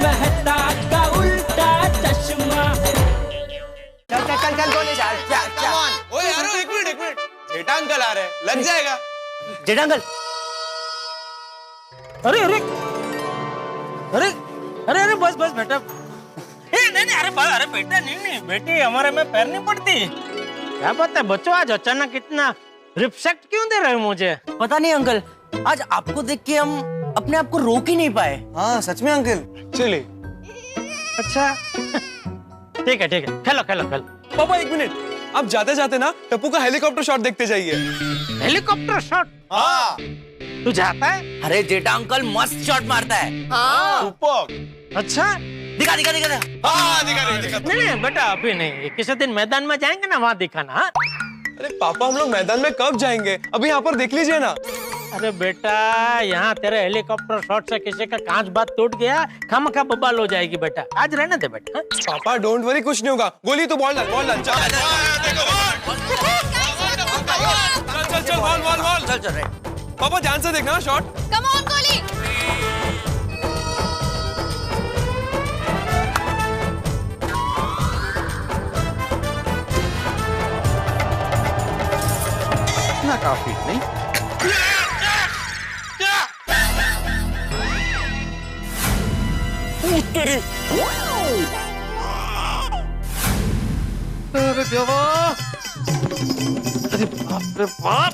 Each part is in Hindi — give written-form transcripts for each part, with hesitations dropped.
मेहता का उल्टा चश्मा। चल चल चल चल गोली चल चल चल। ओए यार एक मिनट जेठा अंकल आ रहे हैं, लग जाएगा। जेठा अंकल, अरे अरे अरे अरे अरे बस बस बेटा, नहीं अरे बेटा नहीं बेटी हमारे में पैर नहीं पड़ती। क्या बात है बच्चों, आज अचानक इतना रिस्पेक्ट क्यों दे रहे हो मुझे? पता नहीं अंकल, आज आपको देख के हम अपने आप को रोक ही नहीं पाए। हाँ सच में अंकल। चलिए। अच्छा ठीक है खेलो खेलो खेलो। पापा एक मिनट, आप जाते जाते ना टप्पू का हेलीकॉप्टर शॉट देखते जाइए। Helicopter shot? हाँ। तू जाता है? अरे जेठा अंकल मस्त शॉट मारता है। हाँ। सुपर। अच्छा दिखा दिखा दिखा दिखा। हाँ दिखा। नहीं बेटा अभी नहीं, किसी दिन मैदान में जाएंगे ना वहाँ दिखाना। हाँ? अरे पापा हम लोग मैदान में कब जाएंगे, अभी यहाँ पर देख लीजिए ना। अरे बेटा यहाँ तेरे हेलीकॉप्टर शॉट से किसी का कांच बात टूट गया, खामखा बवाल हो जाएगी बेटा, आज रहने दे बेटा। हाँ? पापा डोंट वरी, कुछ नहीं होगा। गोली तो बॉल डाल चल चल चल रे। पापा ध्यान से देखना शॉट। कम ऑन गोली। इतना काफी नहीं? अरे देवा, अरे बाप रे बाप।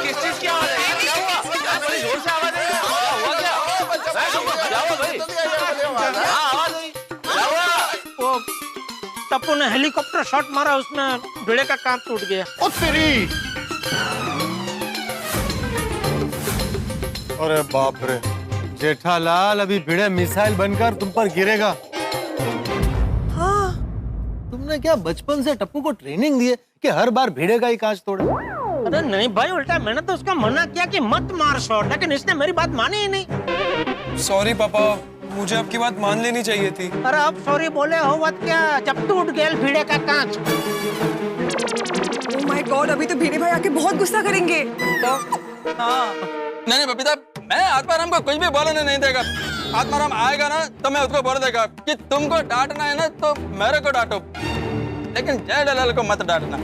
किस चीज की आवाज है? क्या हुआ? बड़ी जोर से आवाज है। हुआ क्या? क्या हुआ भाई? हाँ आवाज आई। क्या हुआ? वो टप्पू ने हेलीकॉप्टर शॉट मारा, उसमें भिड़े का कांच टूट गया। ओ तेरी! अरे बाप रे जेठालाल, अभी भिड़े मिसाइल बनकर तुम पर गिरेगा। हाँ, तुमने क्या बचपन से टप्पू को ट्रेनिंग दी है कि हर बार भिड़े का ही कांच तोड़े? अरे नहीं भाई, उल्टा मैंने तो उसका मना किया कि मत मार शॉट, लेकिन इसने मेरी बात मानी ही नहीं। सॉरी पापा, मुझे आपकी बात मान लेनी चाहिए थी। अरे अब सॉरी बोले हो बात क्या, जब टूट गया भिड़े का कांच। ओह माय गॉड, अभी तो भिड़े भाई आके बहुत गुस्सा करेंगे। नहीं बबीता, मैं आत्माराम को कुछ भी बोलने नहीं देगा। आत्माराम आएगा ना तो मैं उसको बोल देगा कि तुमको डांटना है ना तो मेरे को डांटो, लेकिन जेठालाल को मत डांटना।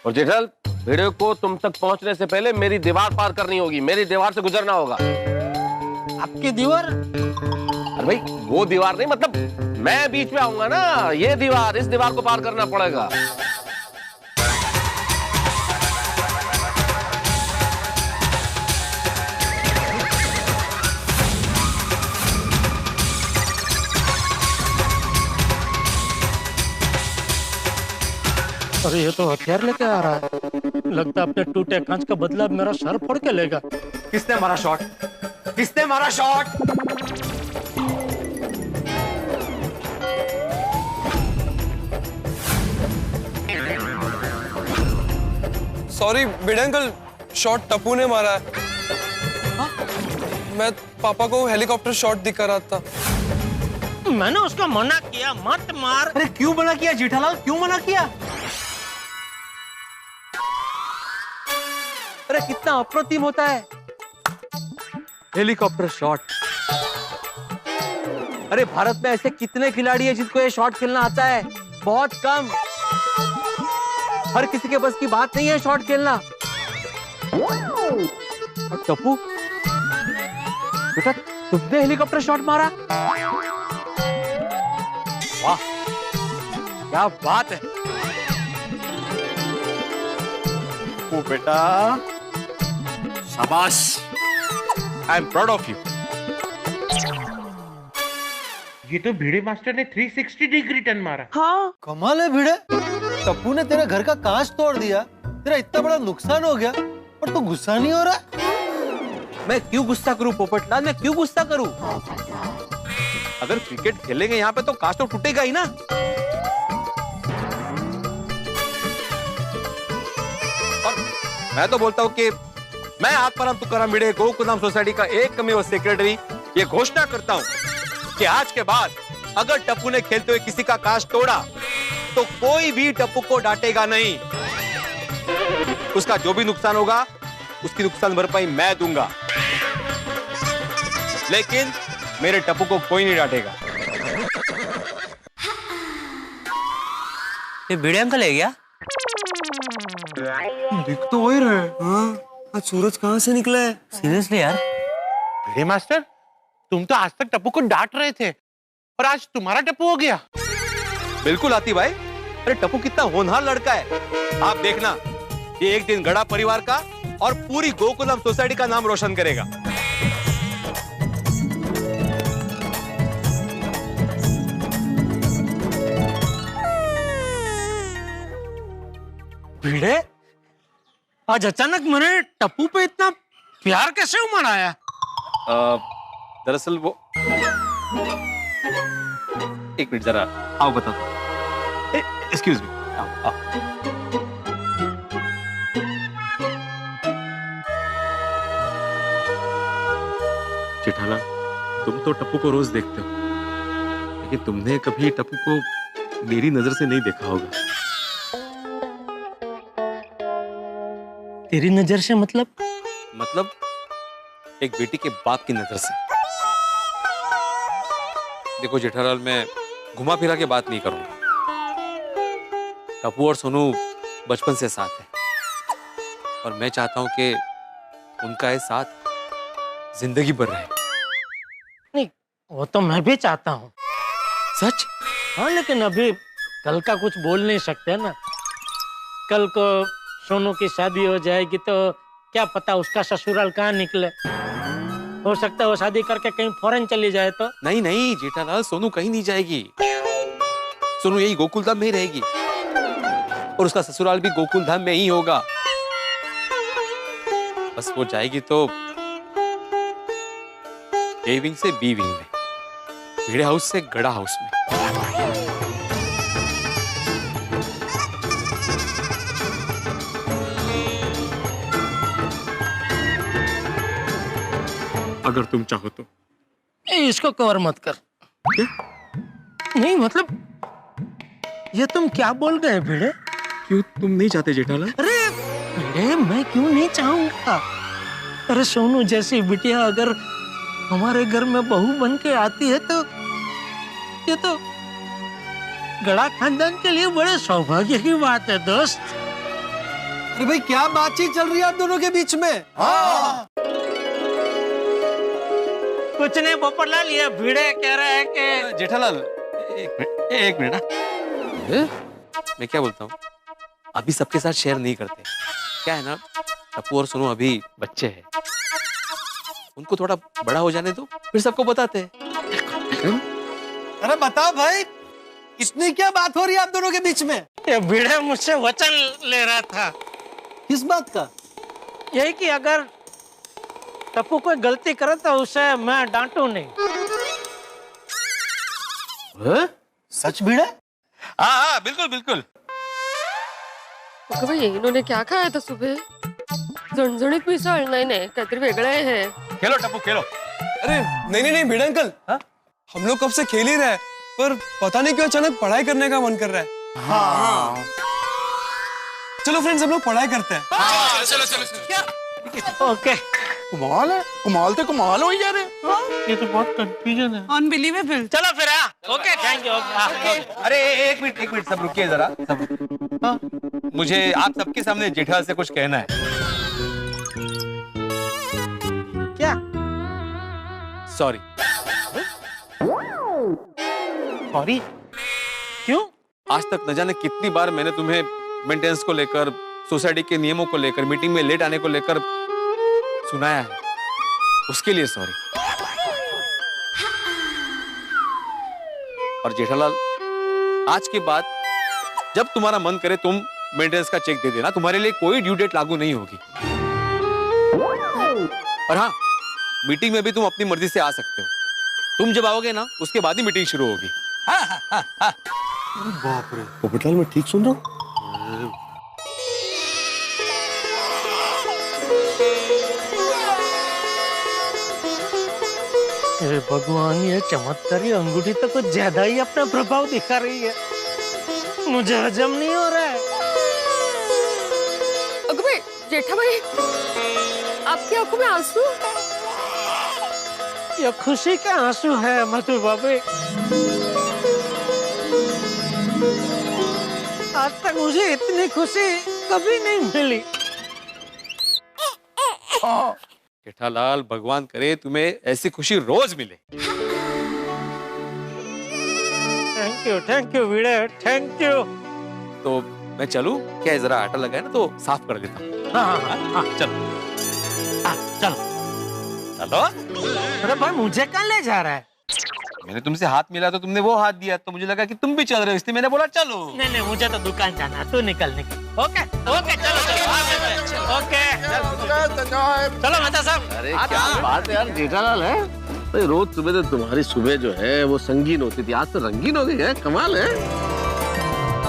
और जेठालाल, भिड़े को तुम तक पहुंचने से पहले मेरी दीवार पार करनी होगी, मेरी दीवार से गुजरना होगा। आपकी दीवार? अरे भाई वो दीवार नहीं, मतलब मैं बीच में आऊंगा ना, ये दीवार, इस दीवार को पार करना पड़ेगा। अरे ये तो हथियार लेके आ रहा है, लगता है अपने टूटे कांच का बदला मेरा सर फोड़ के लेगा। किसने मारा शॉट? किसने मारा शॉट? सॉरी भिड़े अंकल, शॉट टप्पू ने मारा है। मैं पापा को हेलीकॉप्टर शॉट दिखा रहा था। मैंने उसको मना किया मत मार। अरे क्यों मना किया जेठालाल, क्यों मना किया? अरे कितना अप्रतिम होता है हेलीकॉप्टर शॉट। अरे भारत में ऐसे कितने खिलाड़ी हैं जिनको ये शॉट खेलना आता है? बहुत कम। हर किसी के बस की बात नहीं है शॉट खेलना। और टप्पू बेटा, तुमने हेलीकॉप्टर शॉट मारा? वाह क्या बात है। ओ बेटा शाबाश, I am proud of you. ये तो भिड़े मास्टर ने 360 डिग्री टर्न मारा। हाँ कमाल है भिड़े, टप्पू ने तेरे घर का कांच तोड़ दिया, तेरा इतना बड़ा नुकसान हो गया और तू गुस्सा नहीं हो रहा? मैं क्यों गुस्सा करूं पोपटलाल, मैं क्यों गुस्सा करूं? अगर क्रिकेट खेलेंगे यहाँ पे तो कांच तो टूटेगा ही ना। और मैं तो बोलता हूँ कि मैं आत्माराम तुकाराम भिड़े गोकुलधाम सोसाइटी का एकमेव सेक्रेटरी ये घोषणा करता हूँ कि आज के बाद अगर टप्पू ने खेलते हुए किसी का कांच तोड़ा तो कोई भी टप्पू को डांटेगा नहीं। उसका जो भी नुकसान होगा उसकी नुकसान भरपाई मैं दूंगा, लेकिन मेरे टप्पू को कोई नहीं डांटेगा। ये भिड़े अंकल है क्या? दिख तो वही रहे। हाँ, आज सूरज कहाँ से निकला है? सीरियसली यार? भिड़े मास्टर, तुम तो आज तक टप्पू को डांट रहे थे और आज तुम्हारा टप्पू हो गया। बिल्कुल आती भाई, अरे टप्पू कितना होनहार लड़का है। आप देखना, ये एक दिन गड़ा परिवार का और पूरी गोकुलम सोसाइटी का नाम रोशन करेगा। भिड़े, आज अचानक मैंने टप्पू पे इतना प्यार कैसे उमड़ आया? दरअसल वो, एक मिनट जरा आओ बता दो। एक्सक्यूज मी, आओ। जेठालाल, तुम तो टप्पू को रोज देखते हो, लेकिन तुमने कभी टप्पू को मेरी नजर से नहीं देखा होगा। तेरी नजर से मतलब? मतलब एक बेटी के बाप की नजर से। देखो जेठालाल, मैं घुमा फिरा के बात नहीं करूंगा। टप्पू और सोनू बचपन से साथ है और मैं चाहता हूं कि उनका ये साथ जिंदगी भर रहे। नहीं, वो तो मैं भी चाहता हूँ। सच? हाँ, लेकिन अभी कल का कुछ बोल नहीं सकते ना। कल को सोनू की शादी हो जाएगी तो क्या पता उसका ससुराल कहाँ निकले। हो सकता है वो शादी करके कहीं फॉरेन चली जाए तो। नहीं नहीं जेठालाल, सोनू कहीं नहीं जाएगी। सोनू यही गोकुलधाम में ही रहेगी और उसका ससुराल भी गोकुलधाम में ही होगा। बस वो जाएगी तो ए विंग से बी विंग में, भिड़े हाउस से गड़ा हाउस में। अगर तुम चाहो तो। इसको कवर मत कर। क्या? नहीं मतलब, ये तुम क्या बोल गए भिड़े? क्यों तुम नहीं चाहते जेठालाल? अरे भिड़े, मैं क्यों नहीं चाहूंगा? अरे सोनू जैसी बिटिया अगर हमारे घर में बहू बन के आती है तो ये तो गड़ा खानदान के लिए बड़े सौभाग्य की बात है दोस्त। अरे भाई, क्या बातचीत चल रही है आप दोनों के बीच में? हाँ। कुछ नहीं पोपटलाल, ये भिड़े कह रहा है कि जेठालाल एक मिनट ना, मैं क्या बोलता हूँ, अभी सबके साथ शेयर नहीं करते। क्या है ना, टप्पू और सोनू अभी बच्चे हैं, उनको थोड़ा बड़ा हो जाने दो, फिर सबको बताते हैं। अरे बताओ भाई, इतनी क्या बात हो रही है आप दोनों के बीच में? ये भिड़े मुझसे वचन ले रहा था। किस बात का? यही कि अगर टप्पू कोई गलती करे तो उसे मैं डांटू नहीं। सच भिड़े? हाँ हाँ बिल्कुल बिल्कुल। भाई, इन्होंने क्या खाया था सुबह? झणझणीत मिसळ? नाही नाही, काहीतरी वेगळं आहे। खेलो टप्पू खेलो। अरे नहीं नहीं नहीं भिड़े अंकल, हम लोग कब से खेल ही रहे हैं, पर पता नहीं क्यों अचानक पढ़ाई करने का मन कर रहा है। हाँ। चलो फ्रेंड्स, हम लोग पढ़ाई करते हैं। चलो चलो चलो। ओके। कमाल है, कमाल तो कमाल हो ही जा रहे। ये तो बहुत कंफ्यूजन है। अनबिलीवेबल। चलो फिर। Okay, thank you. अरे एक मिनट सब रुकिए जरा, सब। मुझे आप सबके सामने जेठालाल से कुछ कहना है। क्या? सॉरी। सॉरी? क्यों? आज तक न जाने कितनी बार मैंने तुम्हें मेंटेनेंस को लेकर, सोसाइटी के नियमों को लेकर, मीटिंग में लेट आने को लेकर सुनाया है, उसके लिए सॉरी। और जेठालाल, आज के बाद जब तुम्हारा मन करे तुम मेंटेनेंस का चेक दे देना, तुम्हारे लिए कोई ड्यू डेट लागू नहीं होगी। और हाँ, मीटिंग में भी तुम अपनी मर्जी से आ सकते हो। तुम जब आओगे ना, उसके बाद ही मीटिंग शुरू होगी। बाप रे, पोपटलाल मैं ठीक सुन रहा हूँ? हे भगवान, ये चमत्कारी अंगूठी तो कुछ ज्यादा ही अपना प्रभाव दिखा रही है। मुझे हजम नहीं हो रहा है। अगं भाई, जेठा भाई, आपकी आंखों में आंसू? ये खुशी के आंसू है मधु बाबू। आज तक मुझे इतनी खुशी कभी नहीं मिली। जेठालाल, भगवान करे तुम्हें ऐसी खुशी रोज मिले। थैंक यू वीरे, थैंक यू। तो मैं चलूं क्या? जरा आटा लगा है ना, तो साफ कर देता हूँ। हाँ, चलो चलो चलो। अरे भाई, मुझे कहाँ ले जा रहा है? मैंने तुमसे हाथ मिला तो तुमने वो हाथ दिया, तो मुझे लगा कि तुम भी चल रहे हो, इसलिए मैंने बोला चलो। नहीं, मुझे तो दुकान जाना है। तू निकल। ओके, चलो। ओके, चलो मेहता साहब। अरे क्या बात है यार जेठालाल, है भाई, रोज सुबह तो तुम्हारी सुबह जो है वो संगीन होती थी, आज तो रंगीन हो गई है। कमाल है।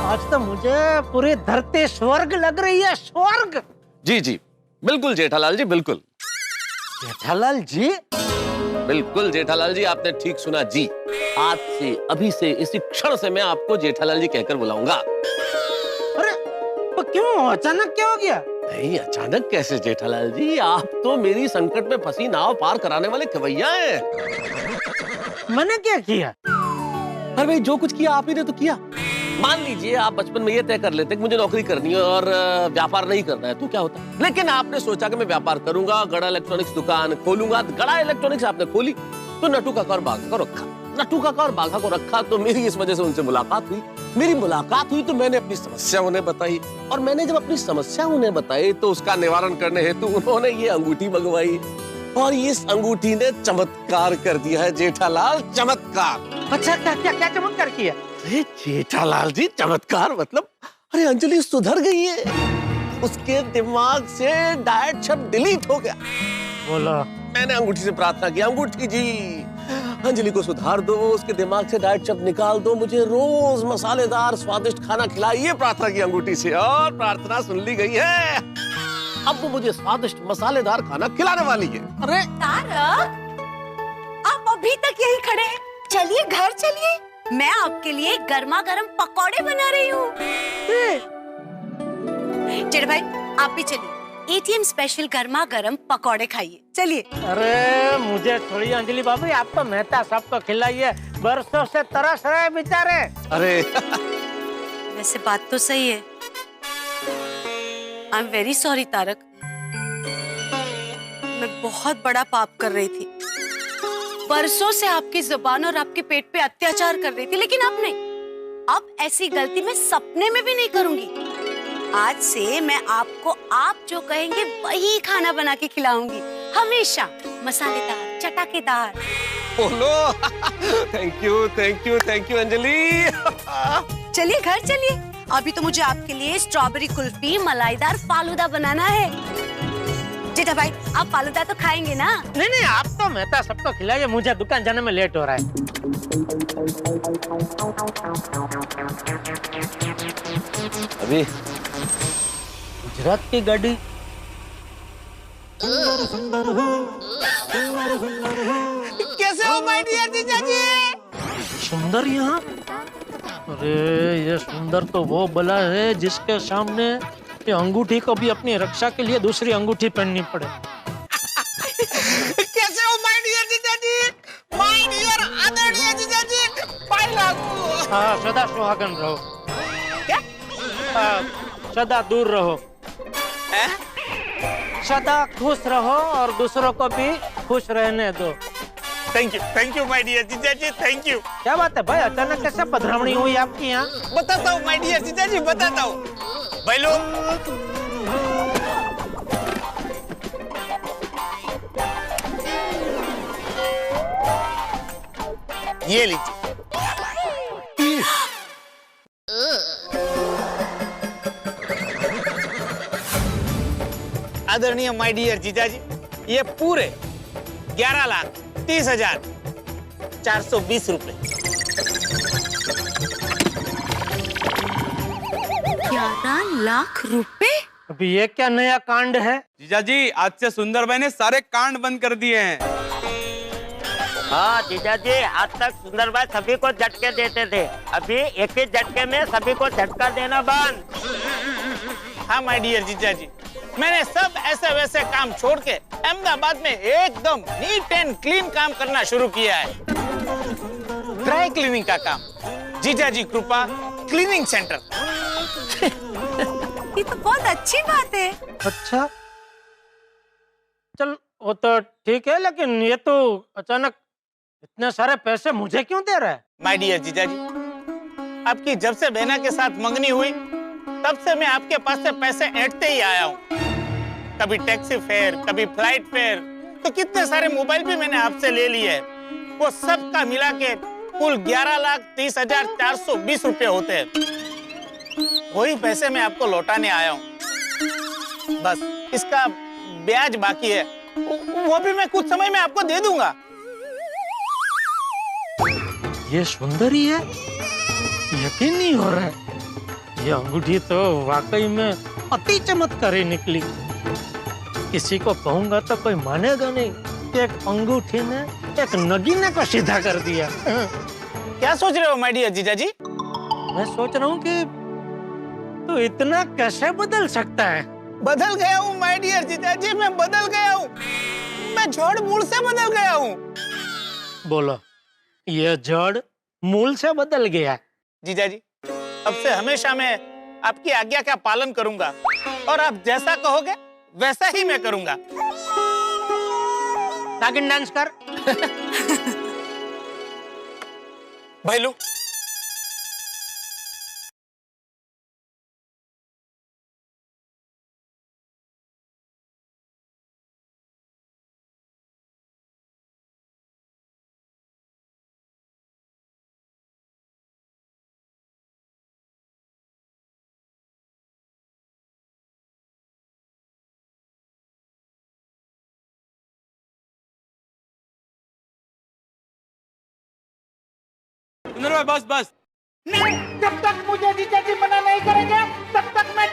आज तो मुझे पूरी धरती स्वर्ग लग रही है, स्वर्ग। जी बिल्कुल जेठालाल जी, बिल्कुल। जेठालाल जी? बिल्कुल जेठालाल जी, आपने ठीक सुना जी। आज से, अभी से, इसी क्षण से मैं आपको जेठालाल जी कहकर बुलाऊंगा। अरे तो क्यों, अचानक क्या हो गया? नहीं, अचानक कैसे जेठालाल जी, आप तो मेरी संकट में फंसी नाव पार कराने वाले खवैया हैं। मैंने क्या किया? अरे भाई, जो कुछ किया आप ही ने तो किया। मान लीजिए आप बचपन में ये तय कर लेते कि मुझे नौकरी करनी है और व्यापार नहीं करना है, तो क्या होता? लेकिन आपने सोचा कि मैं व्यापार करूंगा, गड़ा इलेक्ट्रॉनिक्स दुकान खोलूंगा। गड़ा इलेक्ट्रॉनिक्स आपने खोली तो नटू काका और बाघा को रखा। नटू काका और बाघा को रखा तो मेरी इस वजह से उनसे मुलाकात हुई। मेरी मुलाकात हुई तो मैंने अपनी समस्या उन्हें बताई, और मैंने जब अपनी समस्या उन्हें बताई तो उसका निवारण करने हेतु उन्होंने ये अंगूठी मंगवाई, और इस अंगूठी ने चमत्कार कर दिया है जेठालाल, चमत्कार। अच्छा, क्या चमत्कार किया? अरे जेठालाल जी, चमत्कार मतलब, अरे अंजलि सुधर गई है। उसके दिमाग से डाइट शब्द डिलीट हो गया। बोलो। मैंने अंगूठी से प्रार्थना की, अंगूठी जी अंजलि को सुधार दो, उसके दिमाग से डाइट शब्द निकाल दो, मुझे रोज मसालेदार स्वादिष्ट खाना खिलाइए। प्रार्थना की अंगूठी से, और प्रार्थना सुन ली गई है। अब वो मुझे स्वादिष्ट मसालेदार खाना खिलाने वाली है। अरे तारक, आप अभी तक यहीं खड़े हैं? चलिए घर चलिए, मैं आपके लिए गर्मा गर्म पकौड़े बना रही हूँ। जेठ भाई, आप भी चलिए, एटीएम स्पेशल गर्मा गर्म पकौड़े खाइए। चलिए। अरे मुझे थोड़ी अंजलि बाबू, आप तो मेहता साहब को खिलाइए, बरसों से तरस रहे बेचारे। अरे वैसे बात तो सही है। I am very sorry Tarak, मैं बहुत बड़ा पाप कर रही थी। बरसों से आपकी जुबान और आपके पेट पे अत्याचार कर रही थी, लेकिन अब नहीं। अब ऐसी गलती मैं सपने में भी नहीं करूंगी। आज से मैं आपको आप जो कहेंगे वही खाना बना के खिलाऊंगी, हमेशा मसालेदार, चटाकेदार। बोलो। Thank you Anjali. चलिए घर चलिए, अभी तो मुझे आपके लिए स्ट्रॉबेरी कुल्फी मलाईदार फालूदा बनाना है। जेठा भाई, आप फालूदा तो खाएंगे ना? नहीं, आप तो मेहता सबको खिलाइए, मुझे दुकान जाने में लेट हो रहा है। अभी गुजरात की गाड़ी। कैसे हो माय डियर जीजाजी? सुंदर यहाँ? अरे ये सुंदर तो वो बला है जिसके सामने ये अंगूठी को भी अपनी रक्षा के लिए दूसरी अंगूठी पहननी पड़े। कैसे हो माय डियर जीजाजी? माय डियर आदरणीय जीजाजी, पाई लागू। हाँ, सदा सुहागन रहो। क्या? सदा दूर रहो। सदा खुश रहो और दूसरों को भी खुश रहने दो। थैंक यू माय डियर जीजाजी, थैंक यू। क्या बात है भाई, अचानक कैसे पधरावनी हुई आपकी यहाँ? बताता हूँ माय डियर जीजाजी, बताता हूँ। भाई लोग, ये लीजिए। आदरणीय माय डियर जीजाजी, ये पूरे 11,30,420 रुपए। 11 लाख रुपए? अभी ये क्या नया कांड है? जीजाजी, आज से सुंदर भाई ने सारे कांड बंद कर दिए हैं। हाँ जीजा जी, आज तक सुंदर भाई सभी को झटके देते थे, अभी एक ही झटके में सभी को झटका देना बंद। हाँ माय डियर जीजा जी, मैंने सब ऐसे वैसे काम छोड़ के अहमदाबाद में एकदम नीट एंड क्लीन काम करना शुरू किया है। ड्राई क्लीनिंग का काम, जीजा जी कृपा क्लीनिंग सेंटर। ये तो बहुत अच्छी बात है। अच्छा चल वो तो ठीक है, लेकिन ये तो अचानक इतने सारे पैसे मुझे क्यों दे रहा है? माय डियर जीजा जी, आपकी जब से बहना के साथ मंगनी हुई तब से मैं आपके पास से पैसे ऐंठते ही आया हूँ। कभी टैक्सी फेयर, कभी फ्लाइट फेयर, तो कितने सारे मोबाइल भी मैंने आपसे ले लिए हैं। वो सब का मिला के कुल 11,30,420 रुपए होते हैं। वही पैसे मैं आपको लौटाने आया हूँ। बस इसका ब्याज बाकी है, वो भी मैं कुछ समय में आपको दे दूंगा। ये सुंदरी है, यकीन नहीं हो रहा है। ये अंगूठी तो वाकई में अति चमत्कारी निकली। किसी को कहूंगा तो कोई मानेगा नहीं कि एक अंगूठी ने एक नगीने को सीधा कर दिया। क्या सोच रहे हो माय डियर जीजा जी? मैं सोच रहा हूँ कि तू इतना कैसे बदल सकता है? बदल गया हूँ माय डियर जीजा जी, मैं बदल गया हूँ। मैं जड़ मूल से बदल गया हूँ। बोलो, ये जड़ मूल से बदल गया? जीजा जी, अब से हमेशा मैं आपकी आज्ञा का पालन करूंगा और आप जैसा कहोगे वैसा ही मैं करूंगा। नागिन डांस कर। भैलू, सुंदर भाई बस बस। नहीं, जब तक मुझे जीजा जी मना नहीं करेंगे तब तक मैं